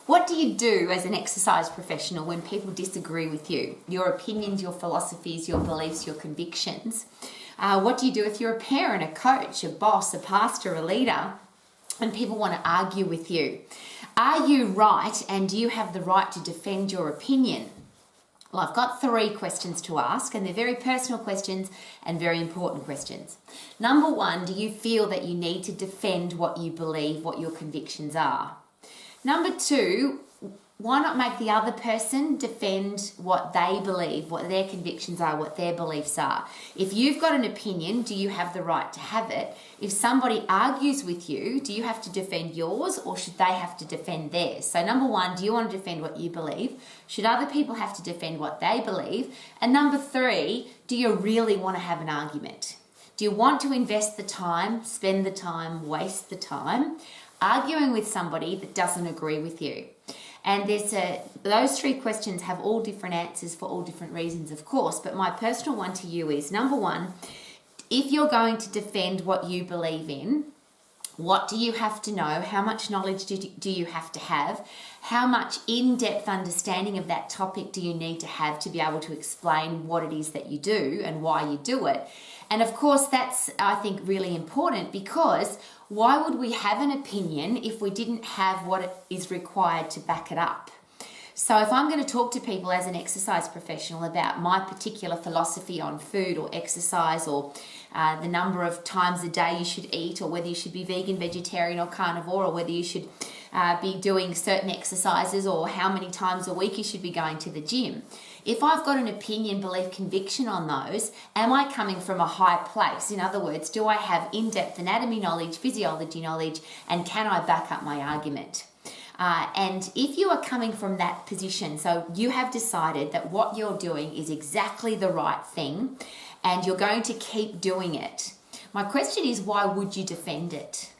What do you do as an exercise professional when people disagree with you? Your opinions, your philosophies, your beliefs, your convictions. What do you do if you're a parent, a coach, a boss, a pastor, a leader, and people want to argue with you? Are you right, and do you have the right to defend your opinion? Well, I've got 3 questions to ask, and they're very personal questions and very important questions. Number 1, do you feel that you need to defend what you believe, what your convictions are? Number 2, why not make the other person defend what they believe, what their convictions are, what their beliefs are? If you've got an opinion, do you have the right to have it? If somebody argues with you, do you have to defend yours, or should they have to defend theirs? So number 1, do you want to defend what you believe? Should other people have to defend what they believe? And number 3, do you really want to have an argument? Do you want to invest the time, spend the time, waste the time arguing with somebody that doesn't agree with you? And those 3 questions have all different answers for all different reasons, of course. But my personal one to you is, number 1, if you're going to defend what you believe in, what do you have to know? How much knowledge do you have to have? How much in-depth understanding of that topic do you need to have to be able to explain what it is that you do and why you do it? And of course, that's, I think, really important, because why would we have an opinion if we didn't have what is required to back it up? So if I'm going to talk to people as an exercise professional about my particular philosophy on food or exercise, or the number of times a day you should eat, or whether you should be vegan, vegetarian or carnivore, or whether you should be doing certain exercises, or how many times a week you should be going to the gym. If I've got an opinion, belief, conviction on those, am I coming from a high place? In other words, do I have in-depth anatomy knowledge, physiology knowledge, and can I back up my argument? And if you are coming from that position, so you have decided that what you're doing is exactly the right thing and you're going to keep doing it, my question is, why would you defend it?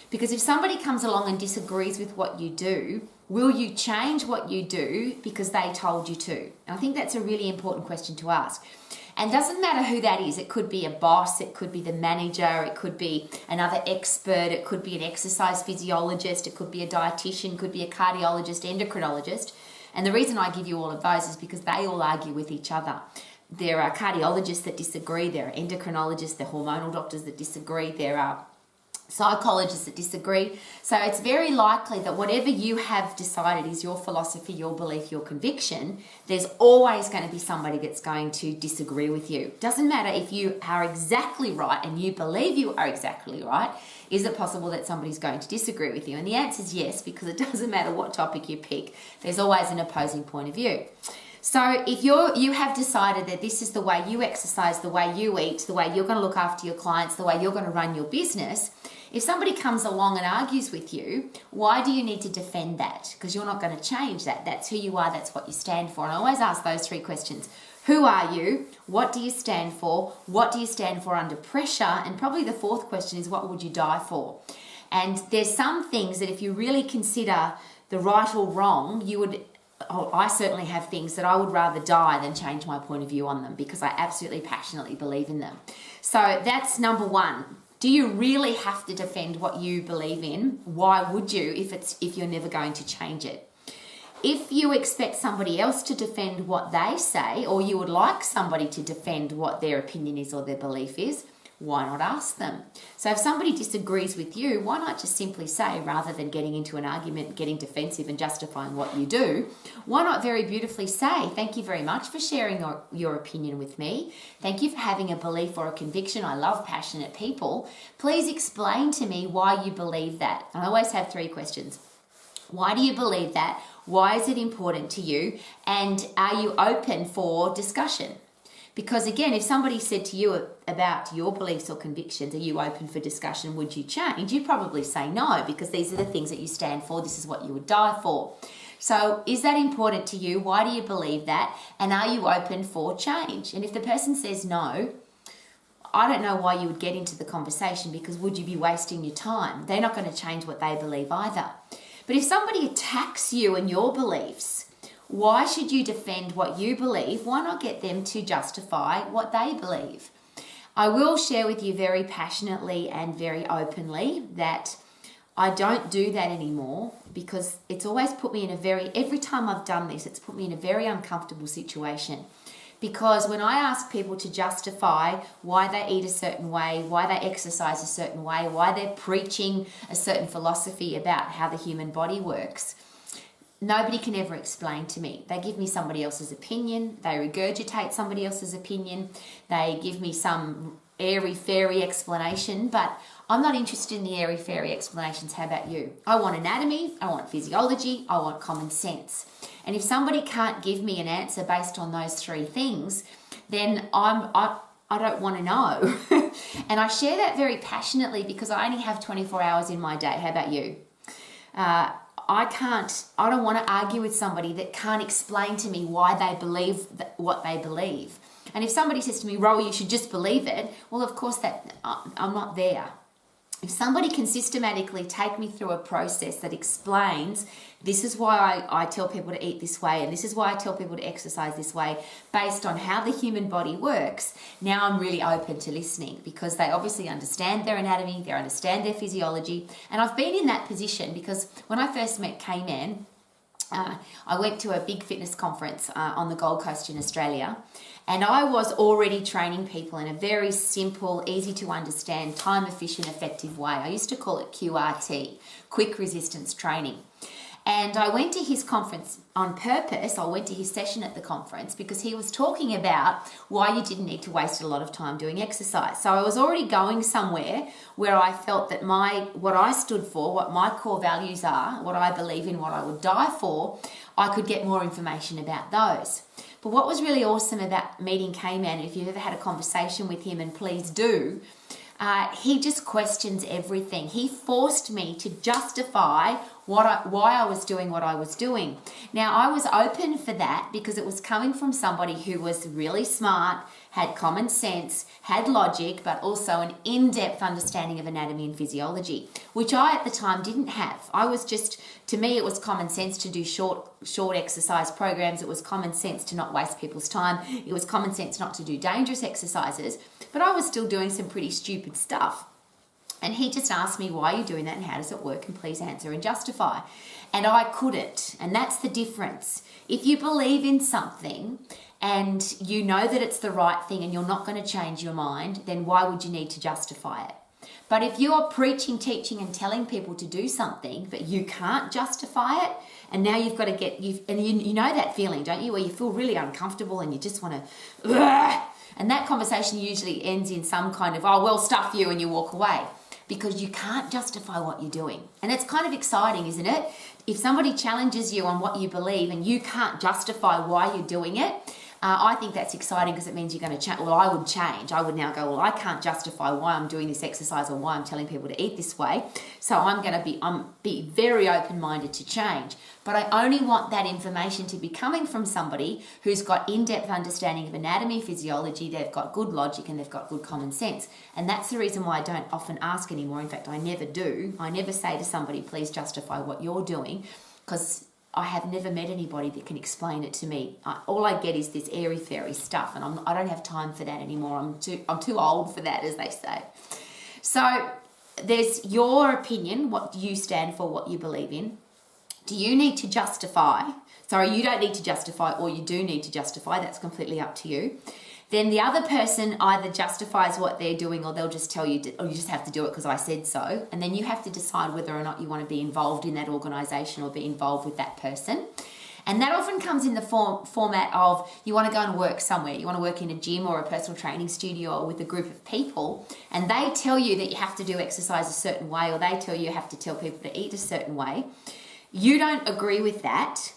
Because if somebody comes along and disagrees with what you do, will you change what you do because they told you to? And I think that's a really important question to ask. And doesn't matter who that is. It could be a boss, it could be the manager, it could be another expert, it could be an exercise physiologist, it could be a dietitian, it could be a cardiologist, endocrinologist. And the reason I give you all of those is because they all argue with each other. There are cardiologists that disagree, there are endocrinologists, there are hormonal doctors that disagree, there are psychologists that disagree. So it's very likely that whatever you have decided is your philosophy, your belief, your conviction, there's always going to be somebody that's going to disagree with you. Doesn't matter if you are exactly right and you believe you are exactly right. Is it possible that somebody's going to disagree with you? And the answer is yes, because it doesn't matter what topic you pick. There's always an opposing point of view. So if you have decided that this is the way you exercise, the way you eat, the way you're going to look after your clients, the way you're going to run your business, if somebody comes along and argues with you, why do you need to defend that? Because you're not going to change that. That's who you are. That's what you stand for. And I always ask those 3 questions. Who are you? What do you stand for? What do you stand for under pressure? And probably the 4th question is, what would you die for? And there's some things that if you really consider the right or wrong, you would... I certainly have things that I would rather die than change my point of view on them, because I absolutely passionately believe in them. So that's number 1. Do you really have to defend what you believe in? Why would you if you're never going to change it? If you expect somebody else to defend what they say, or you would like somebody to defend what their opinion is or their belief is, why not ask them? So if somebody disagrees with you, why not just simply say, rather than getting into an argument, getting defensive and justifying what you do, why not very beautifully say, thank you very much for sharing your opinion with me. Thank you for having a belief or a conviction. I love passionate people. Please explain to me why you believe that. I always have 3 questions. Why do you believe that? Why is it important to you? And are you open for discussion? Because again, if somebody said to you about your beliefs or convictions, are you open for discussion? Would you change? You'd probably say no, because these are the things that you stand for. This is what you would die for. So is that important to you? Why do you believe that? And are you open for change? And if the person says no, I don't know why you would get into the conversation, because would you be wasting your time? They're not going to change what they believe either. But if somebody attacks you and your beliefs, why should you defend what you believe? Why not get them to justify what they believe? I will share with you very passionately and very openly that I don't do that anymore because it's always put me in every time I've done this, it's put me in a very uncomfortable situation. Because when I ask people to justify why they eat a certain way, why they exercise a certain way, why they're preaching a certain philosophy about how the human body works, nobody can ever explain to me. They give me somebody else's opinion, they regurgitate somebody else's opinion, they give me some airy-fairy explanation, but I'm not interested in the airy-fairy explanations. How about you? I want anatomy, I want physiology, I want common sense. And if somebody can't give me an answer based on those three things, then I don't want to know. And I share that very passionately because I only have 24 hours in my day. How about you? I don't want to argue with somebody that can't explain to me why they believe what they believe. And if somebody says to me, Rowie, you should just believe it, well, of course, I'm not there. If somebody can systematically take me through a process that explains this is why I tell people to eat this way and this is why I tell people to exercise this way based on how the human body works, now I'm really open to listening because they obviously understand their anatomy, they understand their physiology. And I've been in that position because when I first met K-Man, I went to a big fitness conference on the Gold Coast in Australia, and I was already training people in a very simple, easy to understand, time efficient, effective way. I used to call it QRT, quick resistance training. And I went to his conference on purpose. I went to his session at the conference because he was talking about why you didn't need to waste a lot of time doing exercise. So I was already going somewhere where I felt that what I stood for, what my core values are, what I believe in, what I would die for, I could get more information about those. But what was really awesome about meeting K-Man, if you've ever had a conversation with him, and please do, he just questions everything. He forced me to justify why I was doing what I was doing. Now, I was open for that because it was coming from somebody who was really smart, had common sense, had logic, but also an in-depth understanding of anatomy and physiology, which I at the time didn't have. To me, it was common sense to do short exercise programs. It was common sense to not waste people's time. It was common sense not to do dangerous exercises, but I was still doing some pretty stupid stuff. And he just asked me, why are you doing that and how does it work? And please answer and justify. And I couldn't. And that's the difference. If you believe in something and you know that it's the right thing and you're not going to change your mind, then why would you need to justify it? But if you're preaching, teaching and telling people to do something, but you can't justify it, and now you've got to you know that feeling, don't you, where you feel really uncomfortable and you just want to, and that conversation usually ends in some kind of, oh, well, stuff you, and you walk away. Because you can't justify what you're doing. And it's kind of exciting, isn't it? If somebody challenges you on what you believe and you can't justify why you're doing it, I think that's exciting because it means you're going to change. Well, I would change. I would now go, well, I can't justify why I'm doing this exercise or why I'm telling people to eat this way. So I'm going to be very open-minded to change. But I only want that information to be coming from somebody who's got in-depth understanding of anatomy, physiology, they've got good logic and they've got good common sense. And that's the reason why I don't often ask anymore. In fact, I never do. I never say to somebody, please justify what you're doing, because I have never met anybody that can explain it to me. All I get is this airy-fairy stuff, and I don't have time for that anymore. I'm too old for that, as they say. So there's your opinion, what you stand for, what you believe in. Do you need to justify? Sorry, you don't need to justify, or you do need to justify. That's completely up to you. Then the other person either justifies what they're doing, or they'll just tell you, or you just have to do it because I said so. And then you have to decide whether or not you want to be involved in that organisation or be involved with that person. And that often comes in the format of you want to go and work somewhere. You want to work in a gym or a personal training studio or with a group of people, and they tell you that you have to do exercise a certain way, or they tell you have to tell people to eat a certain way. You don't agree with that.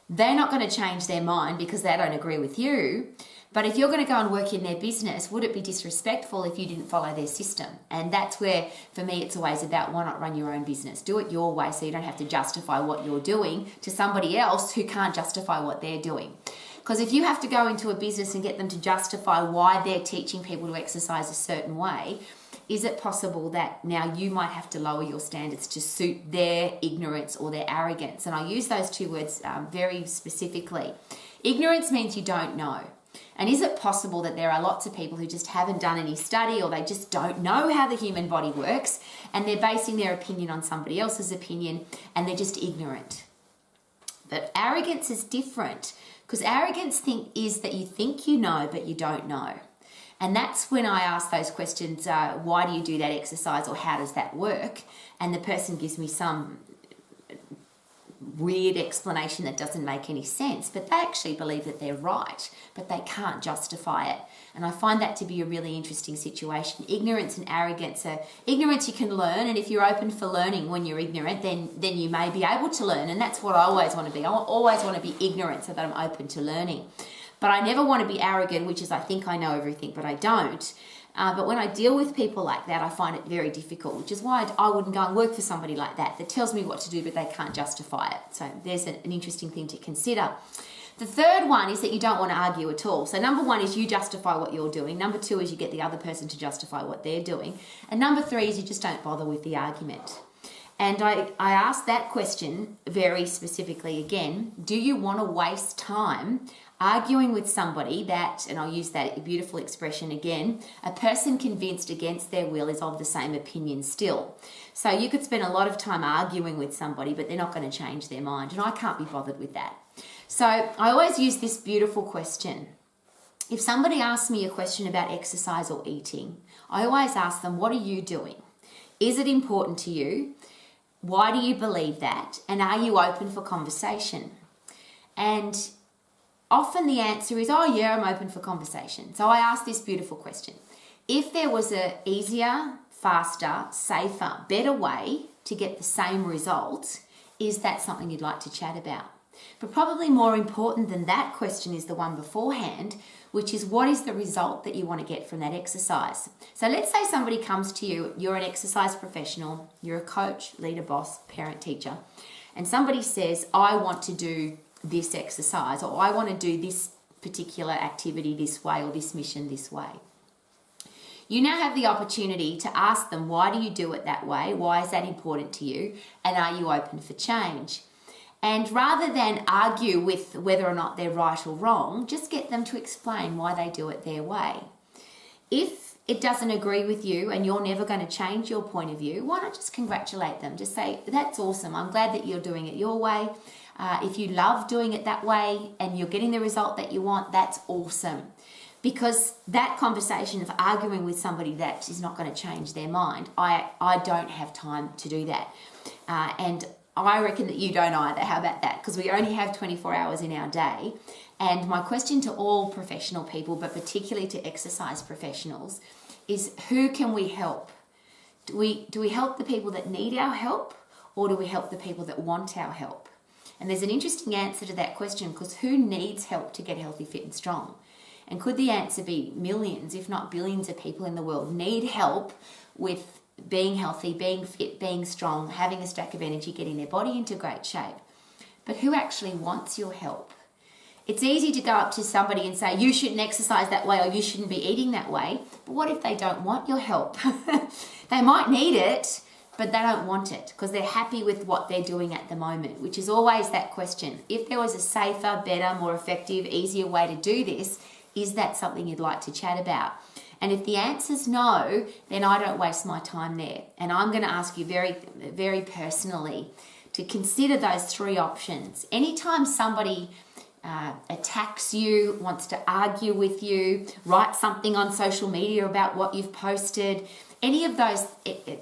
They're not going to change their mind because they don't agree with you. But if you're going to go and work in their business, would it be disrespectful if you didn't follow their system? And that's where, for me, it's always about why not run your own business? Do it your way so you don't have to justify what you're doing to somebody else who can't justify what they're doing. Because if you have to go into a business and get them to justify why they're teaching people to exercise a certain way, is it possible that now you might have to lower your standards to suit their ignorance or their arrogance? And I use those two words very specifically. Ignorance means you don't know. And is it possible that there are lots of people who just haven't done any study, or they just don't know how the human body works, and they're basing their opinion on somebody else's opinion, and they're just ignorant? But arrogance is different, because arrogance is that you think you know, but you don't know. And that's when I ask those questions, why do you do that exercise, or how does that work? And the person gives me some weird explanation that doesn't make any sense, but they actually believe that they're right, but they can't justify it. And I find that to be a really interesting situation. Ignorance and arrogance ignorance you can learn, and if you're open for learning when you're ignorant, then you may be able to learn, and that's what I always want to be. I always want to be ignorant so that I'm open to learning. But I never want to be arrogant, which is I think I know everything, but I don't. But when I deal with people like that, I find it very difficult, which is why I wouldn't go and work for somebody like that tells me what to do, but they can't justify it. So there's an interesting thing to consider. The third one is that you don't want to argue at all. So number one is you justify what you're doing. Number two is you get the other person to justify what they're doing. And number three is you just don't bother with the argument. And I asked that question very specifically again. Do you want to waste time arguing with somebody that, and I'll use that beautiful expression again, a person convinced against their will is of the same opinion still? So you could spend a lot of time arguing with somebody, but they're not going to change their mind. And I can't be bothered with that. So I always use this beautiful question. If somebody asks me a question about exercise or eating, I always ask them, what are you doing? Is it important to you? Why do you believe that? And are you open for conversation? And often the answer is, oh yeah, I'm open for conversation. So I ask this beautiful question. If there was an easier, faster, safer, better way to get the same result, is that something you'd like to chat about? But probably more important than that question is the one beforehand, which is what is the result that you want to get from that exercise? So let's say somebody comes to you, you're an exercise professional, you're a coach, leader, boss, parent, teacher, and somebody says, I want to do this exercise, or I want to do this particular activity this way, or this mission this way. You now have the opportunity to ask them, why do you do it that way? Why is that important to you? And are you open for change? And rather than argue with whether or not they're right or wrong, just get them to explain why they do it their way. If it doesn't agree with you and you're never going to change your point of view, why not just congratulate them? Just say, that's awesome. I'm glad that you're doing it your way. If you love doing it that way and you're getting the result that you want, that's awesome. Because that conversation of arguing with somebody that is not going to change their mind, I don't have time to do that. And I reckon that you don't either. How about that? Because we only have 24 hours in our day. And my question to all professional people, but particularly to exercise professionals, is who can we help? Do we help the people that need our help, or do we help the people that want our help? And there's an interesting answer to that question, because who needs help to get healthy, fit and strong? And could the answer be millions, if not billions of people in the world need help with being healthy, being fit, being strong, having a stack of energy, getting their body into great shape? But who actually wants your help? It's easy to go up to somebody and say, you shouldn't exercise that way, or you shouldn't be eating that way. But what if they don't want your help? They might need it, but they don't want it because they're happy with what they're doing at the moment, which is always that question. If there was a safer, better, more effective, easier way to do this, is that something you'd like to chat about? And if the answer's no, then I don't waste my time there. And I'm going to ask you very, very personally to consider those three options. Anytime somebody attacks you, wants to argue with you, write something on social media about what you've posted, any of those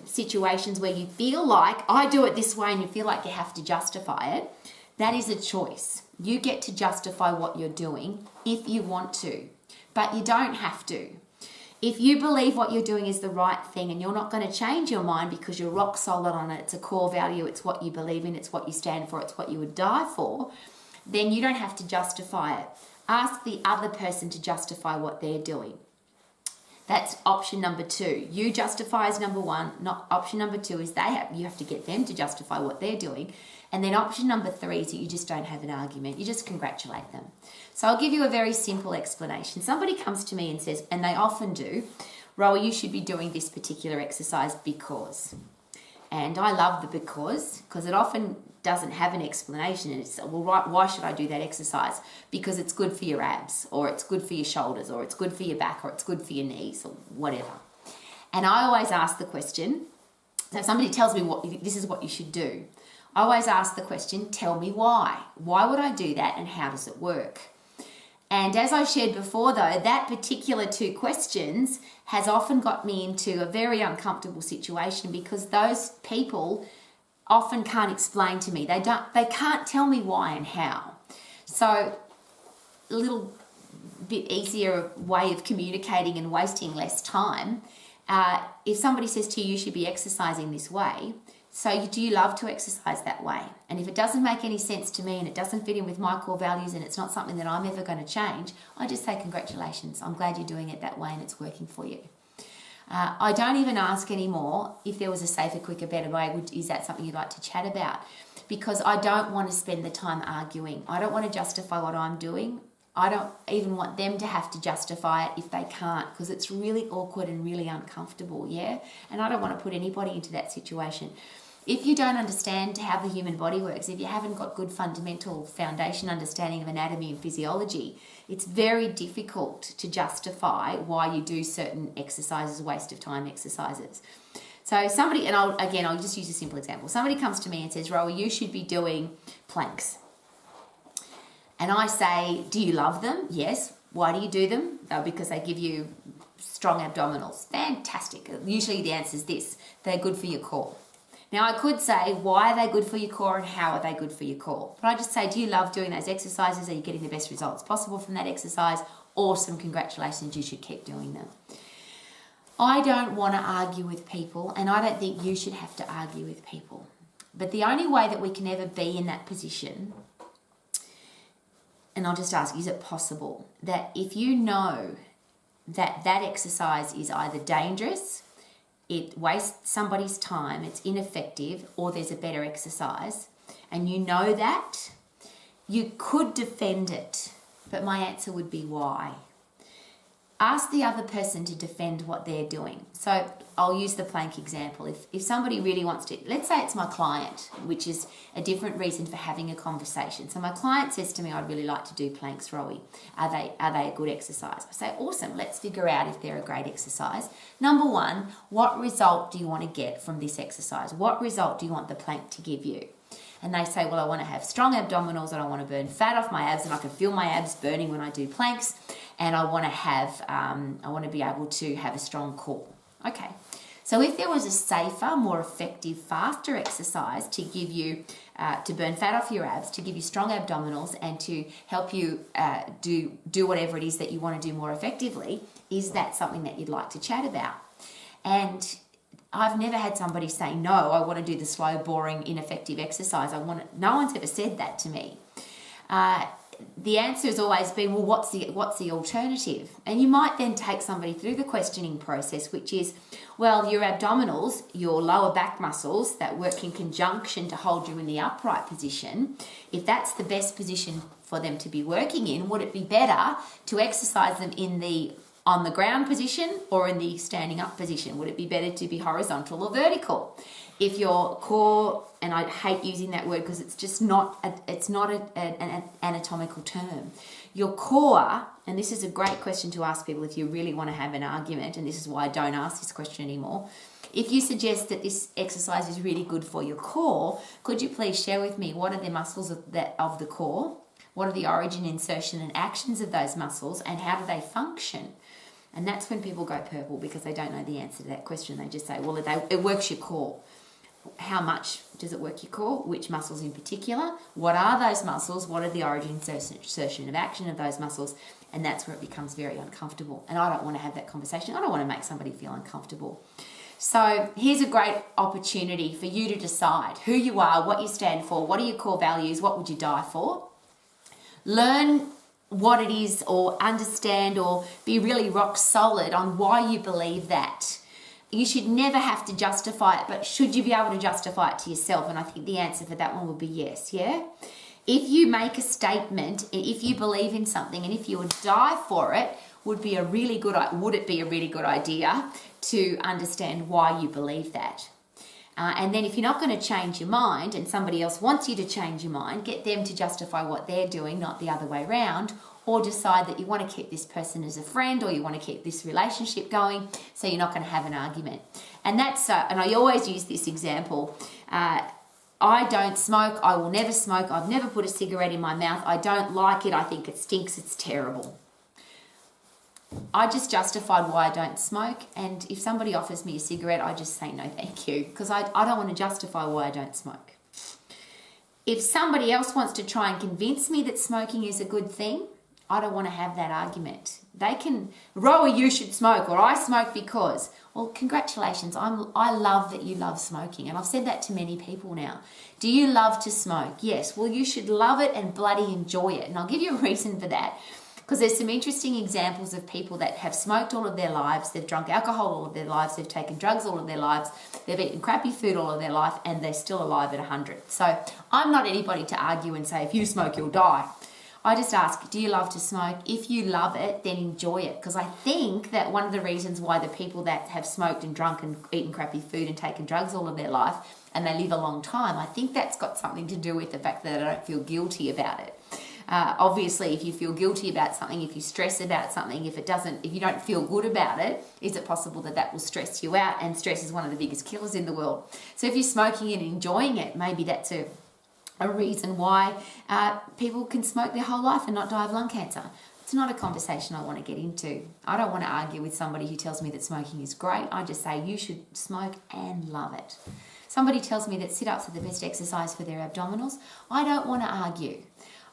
situations where you feel like, I do it this way, and you feel like you have to justify it, that is a choice. You get to justify what you're doing if you want to, but you don't have to. If you believe what you're doing is the right thing and you're not going to change your mind because you're rock solid on it, it's a core value, it's what you believe in, it's what you stand for, it's what you would die for, then you don't have to justify it. Ask the other person to justify what they're doing. That's option number 2. You justify as number 1. Option number 2 is you have to get them to justify what they're doing. And then option number 3 is that you just don't have an argument. You just congratulate them. So I'll give you a very simple explanation. Somebody comes to me and says, and they often do, Rowie, you should be doing this particular exercise because. And I love the because it often doesn't have an explanation. And it's, well, right, why should I do that exercise? Because it's good for your abs, or it's good for your shoulders, or it's good for your back, or it's good for your knees, or whatever. And I always ask the question, so if somebody tells me this is what you should do, I always ask the question, tell me why. Why would I do that, and how does it work? And as I shared before, though, that particular 2 questions has often got me into a very uncomfortable situation, because those people often can't explain to me. They can't tell me why and how. So a little bit easier way of communicating and wasting less time. If somebody says to you, you should be exercising this way, so do you love to exercise that way? And if it doesn't make any sense to me and it doesn't fit in with my core values and it's not something that I'm ever going to change, I just say congratulations. I'm glad you're doing it that way and it's working for you. I don't even ask anymore if there was a safer, quicker, better way. Is that something you'd like to chat about? Because I don't want to spend the time arguing. I don't want to justify what I'm doing. I don't even want them to have to justify it if they can't, because it's really awkward and really uncomfortable, yeah? And I don't want to put anybody into that situation. If you don't understand how the human body works, if you haven't got good fundamental foundation understanding of anatomy and physiology, it's very difficult to justify why you do certain exercises, waste of time exercises. So somebody, and I'll just use a simple example. Somebody comes to me and says, Rowie, you should be doing planks. And I say, do you love them? Yes. Why do you do them? Because they give you strong abdominals. Fantastic. Usually the answer is this: they're good for your core. Now, I could say, why are they good for your core and how are they good for your core? But I just say, do you love doing those exercises? Are you getting the best results possible from that exercise? Awesome, congratulations, you should keep doing them. I don't want to argue with people, and I don't think you should have to argue with people. But the only way that we can ever be in that position, and I'll just ask, is it possible that if you know that that exercise is either dangerous, it wastes somebody's time, it's ineffective, or there's a better exercise, and you know that, you could defend it, but my answer would be why. Ask the other person to defend what they're doing. So I'll use the plank example. If somebody really wants to, let's say it's my client, which is a different reason for having a conversation. So my client says to me, I'd really like to do planks, Rowie. Are they a good exercise? I say, awesome, let's figure out if they're a great exercise. Number 1, what result do you want to get from this exercise? What result do you want the plank to give you? And they say, well, I want to have strong abdominals and I want to burn fat off my abs and I can feel my abs burning when I do planks, and I want to be able to have a strong core. Okay. So if there was a safer, more effective, faster exercise to give you, to burn fat off your abs, to give you strong abdominals and to help you do whatever it is that you want to do more effectively, is that something that you'd like to chat about? And I've never had somebody say, no, I want to do the slow, boring, ineffective exercise. No one's ever said that to me. The answer has always been, well, what's the alternative? And you might then take somebody through the questioning process, which is, well, your abdominals, your lower back muscles that work in conjunction to hold you in the upright position, if that's the best position for them to be working in, would it be better to exercise them in the on the ground position or in the standing up position? Would it be better to be horizontal or vertical? If your core, and I hate using that word because it's just not an anatomical term. Your core, and this is a great question to ask people if you really want to have an argument, and this is why I don't ask this question anymore. If you suggest that this exercise is really good for your core, could you please share with me what are the muscles of the core? What are the origin, insertion, and actions of those muscles, and how do they function? And that's when people go purple because they don't know the answer to that question. They just say, well, it works your core. How much does it work your core? Which muscles in particular? What are those muscles? What are the origin, insertion, of action of those muscles? And that's where it becomes very uncomfortable. And I don't want to have that conversation. I don't want to make somebody feel uncomfortable. So here's a great opportunity for you to decide who you are, what you stand for, what are your core values, what would you die for? Learn what it is, or understand, or be really rock solid on why you believe that. You should never have to justify it, but should you be able to justify it to yourself? And I think the answer for that one would be yes, yeah? If you make a statement, if you believe in something, and if you would die for it, would it be a really good idea to understand why you believe that? And then if you're not going to change your mind and somebody else wants you to change your mind, get them to justify what they're doing, not the other way around, or decide that you want to keep this person as a friend or you want to keep this relationship going, so you're not going to have an argument. And that's, and I always use this example, I don't smoke, I will never smoke, I've never put a cigarette in my mouth, I don't like it, I think it stinks, it's terrible. I just justified why I don't smoke, and if somebody offers me a cigarette, I just say no thank you, because I don't want to justify why I don't smoke. If somebody else wants to try and convince me that smoking is a good thing, I don't want to have that argument. They can, Rowie, you should smoke, or I smoke because. Well, congratulations, I love that you love smoking, and I've said that to many people now. Do you love to smoke? Yes. Well, you should love it and bloody enjoy it, and I'll give you a reason for that. Because there's some interesting examples of people that have smoked all of their lives, they've drunk alcohol all of their lives, they've taken drugs all of their lives, they've eaten crappy food all of their life, and they're still alive at 100. So I'm not anybody to argue and say, if you smoke, you'll die. I just ask, do you love to smoke? If you love it, then enjoy it. Because I think that one of the reasons why the people that have smoked and drunk and eaten crappy food and taken drugs all of their life, and they live a long time, I think that's got something to do with the fact that I don't feel guilty about it. Obviously, if you feel guilty about something, if you stress about something, if you don't feel good about it, is it possible that that will stress you out? And stress is one of the biggest killers in the world. So if you're smoking and enjoying it, maybe that's a reason why people can smoke their whole life and not die of lung cancer. It's not a conversation I want to get into. I don't want to argue with somebody who tells me that smoking is great. I just say you should smoke and love it. Somebody tells me that sit-ups are the best exercise for their abdominals. I don't want to argue.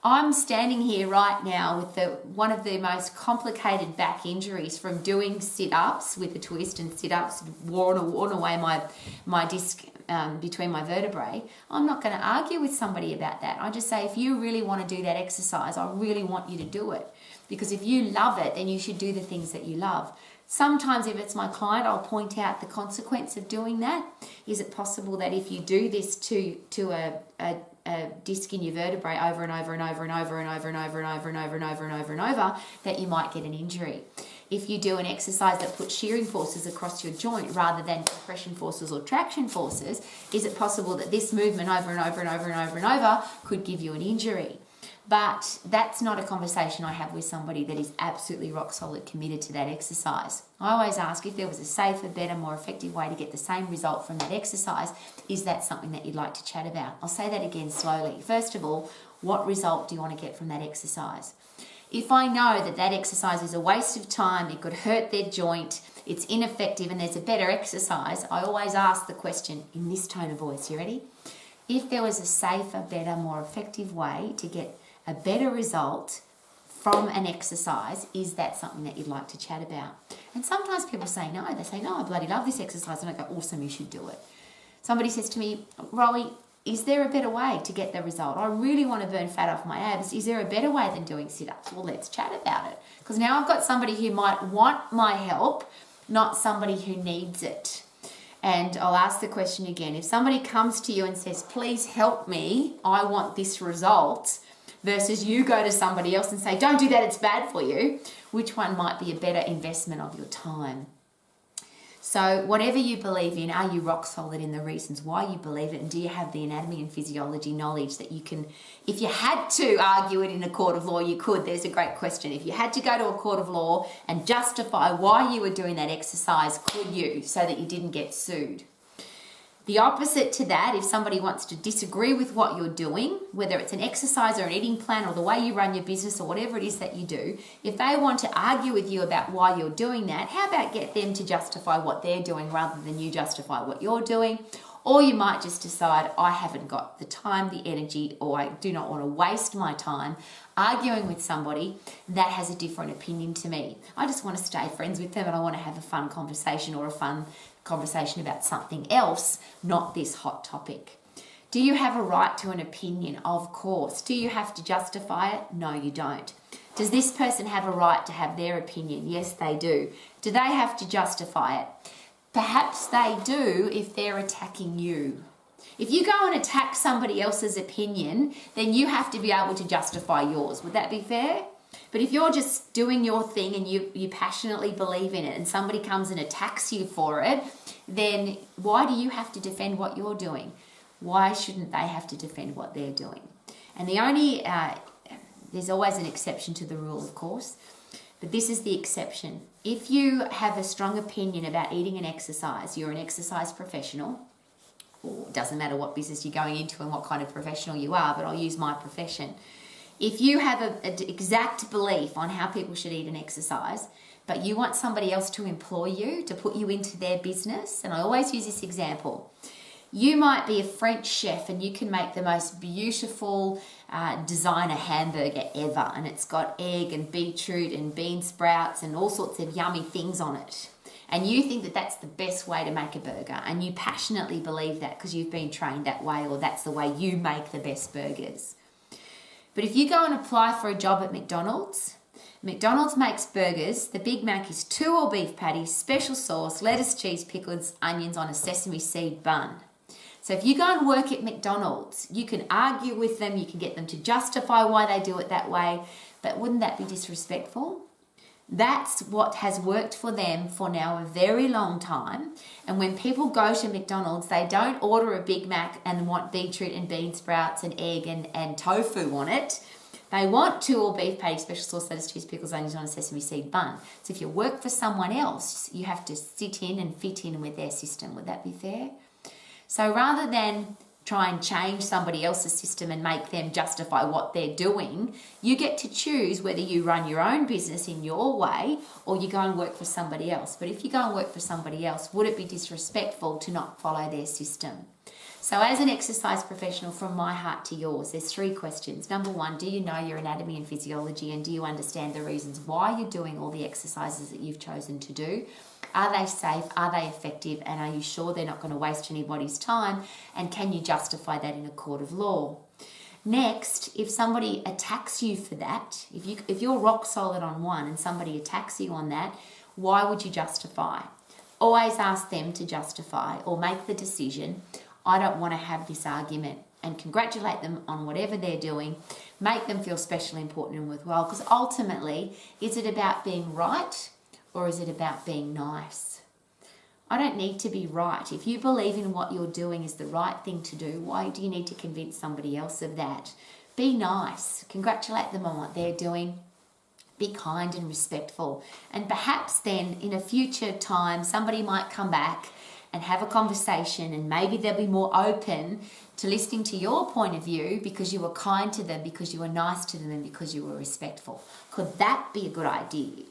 I'm standing here right now with one of the most complicated back injuries from doing sit-ups with a twist and sit-ups, worn away my disc between my vertebrae. I'm not going to argue with somebody about that. I just say, if you really want to do that exercise, I really want you to do it. Because if you love it, then you should do the things that you love. Sometimes if it's my client, I'll point out the consequence of doing that. Is it possible that if you do this to a disc in your vertebrae over and over and over and over and over and over and over and over and over and over and over, that you might get an injury? If you do an exercise that puts shearing forces across your joint rather than compression forces or traction forces, is it possible that this movement over and over and over and over and over could give you an injury? But that's not a conversation I have with somebody that is absolutely rock solid committed to that exercise. I always ask, if there was a safer, better, more effective way to get the same result from that exercise, is that something that you'd like to chat about? I'll say that again slowly. First of all, what result do you want to get from that exercise? If I know that that exercise is a waste of time, it could hurt their joint, it's ineffective, and there's a better exercise, I always ask the question in this tone of voice. You ready? If there was a safer, better, more effective way to get a better result from an exercise, is that something that you'd like to chat about? And sometimes people say no. They say, no, I bloody love this exercise. And I go, awesome, you should do it. Somebody says to me, Rowie, is there a better way to get the result? I really want to burn fat off my abs. Is there a better way than doing sit-ups? Well, let's chat about it. Because now I've got somebody who might want my help, not somebody who needs it. And I'll ask the question again. If somebody comes to you and says, please help me, I want this result, versus you go to somebody else and say, don't do that, it's bad for you, which one might be a better investment of your time? So whatever you believe in, are you rock solid in the reasons why you believe it? And do you have the anatomy and physiology knowledge that you can, if you had to argue it in a court of law, you could? There's a great question. If you had to go to a court of law and justify why you were doing that exercise, could you, so that you didn't get sued? The opposite to that, if somebody wants to disagree with what you're doing, whether it's an exercise or an eating plan or the way you run your business or whatever it is that you do, if they want to argue with you about why you're doing that, how about get them to justify what they're doing rather than you justify what you're doing? Or you might just decide, I haven't got the time, the energy, or I do not want to waste my time arguing with somebody that has a different opinion to me. I just want to stay friends with them and I want to have a fun conversation or a fun conversation about something else, not this hot topic. Do you have a right to an opinion? Of course. Do you have to justify it? No, you don't. Does this person have a right to have their opinion? Yes, they do. Do they have to justify it? Perhaps they do if they're attacking you. If you go and attack somebody else's opinion, then you have to be able to justify yours. Would that be fair? But if you're just doing your thing and you passionately believe in it and somebody comes and attacks you for it, then why do you have to defend what you're doing? Why shouldn't they have to defend what they're doing? And the only, there's always an exception to the rule, of course, but this is the exception. If you have a strong opinion about eating and exercise, you're an exercise professional, or it doesn't matter what business you're going into and what kind of professional you are, but I'll use my profession. If you have an exact belief on how people should eat and exercise, but you want somebody else to employ you, to put you into their business, and I always use this example. You might be a French chef and you can make the most beautiful designer hamburger ever, and it's got egg and beetroot and bean sprouts and all sorts of yummy things on it. And you think that that's the best way to make a burger, and you passionately believe that because you've been trained that way, or that's the way you make the best burgers. But if you go and apply for a job at McDonald's, McDonald's makes burgers. The Big Mac is 2 all beef patties, special sauce, lettuce, cheese, pickles, onions on a sesame seed bun. So if you go and work at McDonald's, you can argue with them, you can get them to justify why they do it that way, but wouldn't that be disrespectful? That's what has worked for them for now a very long time. And when people go to McDonald's, they don't order a Big Mac and want beetroot and bean sprouts and egg and tofu on it. They want 2 all beef patties, special sauce, lettuce, cheese, pickles, onions on a sesame seed bun. So if you work for someone else, you have to sit in and fit in with their system. Would that be fair? So rather than try and change somebody else's system and make them justify what they're doing, you get to choose whether you run your own business in your way or you go and work for somebody else. But if you go and work for somebody else, would it be disrespectful to not follow their system? So as an exercise professional, from my heart to yours, there's 3 questions. Number 1, do you know your anatomy and physiology, and do you understand the reasons why you're doing all the exercises that you've chosen to do? Are they safe? Are they effective? And are you sure they're not going to waste anybody's time? And can you justify that in a court of law? Next, if somebody attacks you for that, if you're rock solid on one and somebody attacks you on that, why would you justify? Always ask them to justify or make the decision, I don't want to have this argument, and congratulate them on whatever they're doing. Make them feel special, important and worthwhile, because ultimately, is it about being right or is it about being nice? I don't need to be right. If you believe in what you're doing is the right thing to do, why do you need to convince somebody else of that? Be nice. Congratulate them on what they're doing. Be kind and respectful. And perhaps then in a future time, somebody might come back and have a conversation, and maybe they'll be more open to listening to your point of view because you were kind to them, because you were nice to them, and because you were respectful. Could that be a good idea?